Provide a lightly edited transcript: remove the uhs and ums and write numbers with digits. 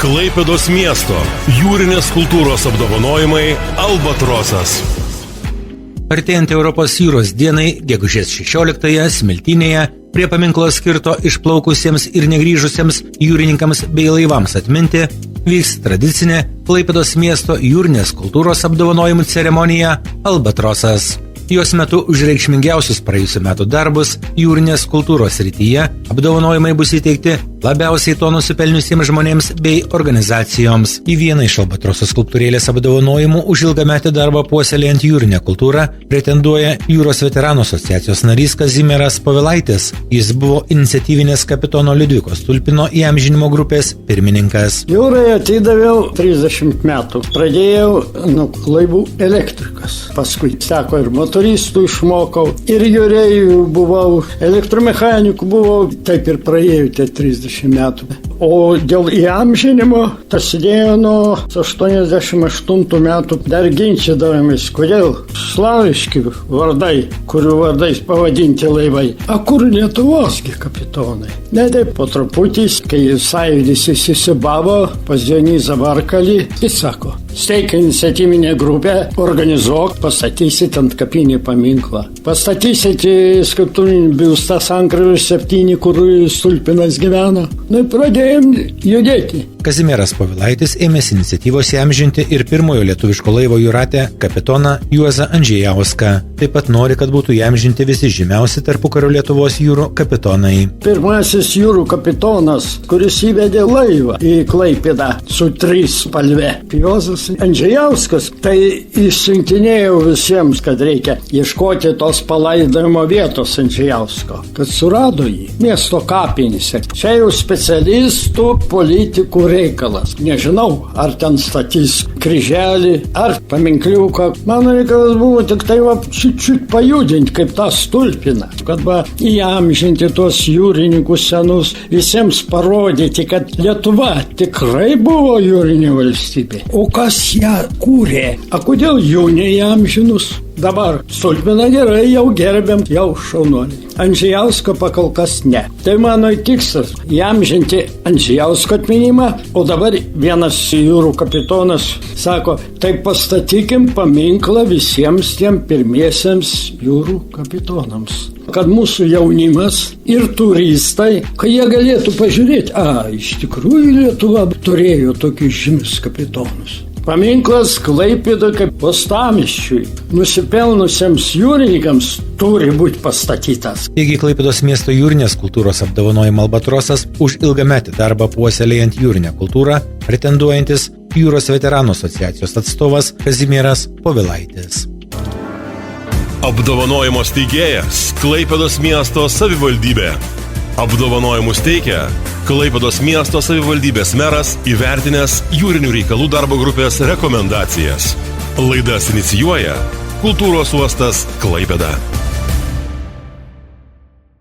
Klaipėdos miesto jūrinės kultūros apdovanojimai Albatrosas. Artėjant Europos jūros dienai, gegužės 16-ąją Smiltynėje, prie paminklo skirto išplaukusiems ir negrįžusiems jūrininkams bei laivams atminti, vyks tradicinė Klaipėdos miesto jūrinės kultūros apdovanojimų ceremonija Albatrosas. Jos metu už reikšmingiausius praėjusių metų darbus jūrinės kultūros srityje apdovanojimai bus įteikti labiausiai to nusipelniusiems žmonėms bei organizacijoms. Į vieną iš Albatroso skulptūrėlės apdovanojimų už ilgametį darbą puoselėjant jūrinę kultūrą pretenduoja Jūros veteranų asociacijos narys Kazimieras Povilaitis. Jis buvo iniciatyvinės kapitono Liudvikos Tulpino įamžinimo grupės pirmininkas. Jūrai atidaviau 30 metų. Pradėjau nuo laivų elektrikas. Paskui teko ir motoristų išmokau, ir jūrėjų buvau, elektromechanikų buvau, taip ir praėjau tie 30 metų. O dėl įamžinimo prasidėjo nuo 88 metų. Dar ginčydavomės, kodėl slaviški vardai, kurių vardais pavadinti laivai. A kur Lietuvosgi kapitonai? Ne taip, po truputį, kai sąjūdis įsisibavo pas Dionysą Varkalį, jis sako, steik iniciatyvinę grupę, organizuok, pastatysit ant kapinį paminklą. Pastatysit skulptūrinį biustą Sankraivis 7, kur Stulpinas gyveno. Nu, pradėjom judėti. Kazimieras Povilaitis ėmėsi iniciatyvos įamžinti ir pirmojo lietuviško laivo jūratę kapitoną Juozą Andžejauską. Taip pat nori, kad būtų įamžinti visi žymiausi tarpukario Lietuvos jūrų kapitonai. Pirmasis jūrų kapitonas, kuris įvedė laivą į Klaipėdą su 3 spalve. Juozas Andžejauskas, tai išsiuntinėjau visiems, kad reikia ieškoti tos palaidojimo vietos Andžejausko, kad surado jį miesto kapinėse. Čia jau specialistų politikų reikalas. Nežinau, ar ten statys kryželį, ar paminkliuką. Mano reikalas buvo tik tai čiut pajudinti, kaip tą Stulpiną. Kad įamžinti tuos jūrininkus senus, visiems parodyti, kad Lietuva tikrai buvo jūrinė valstybė. O kas ją kūrė? A kodėl jų neįamžinus? Dabar Stulpiną gerai, jau gerbiam, jau šaunuolį. Andžejausko pakol kas ne. Tai mano tikslas – įamžinti Andžejausko atminimą, o dabar vienas jūrų kapitonas sako, tai pastatykim paminklą visiems tiem pirmiesiems jūrų kapitonams. Kad mūsų jaunimas ir turistai, kai jie galėtų pažiūrėti, iš tikrųjų Lietuva turėjo tokius žymius kapitonus. Paminklas Klaipėdai kaip uostamiesčiui, nusipelnusiems jūrininkams turi būti pastatytas. Taigi Klaipėdos miesto jūrinės kultūros apdovanojimo Albatrosas už ilgametį darbą puoselėjant jūrinę kultūrą, pretenduojantis Jūros veteranų asociacijos atstovas Kazimieras Povilaitis. Apdovanojimo steigėjas Klaipėdos miesto savivaldybė. Apdovanojimus teikia Klaipėdos miesto savivaldybės meras įvertinęs jūrinių reikalų darbo grupės rekomendacijas. Laidas inicijuoja Kultūros uostas Klaipėda.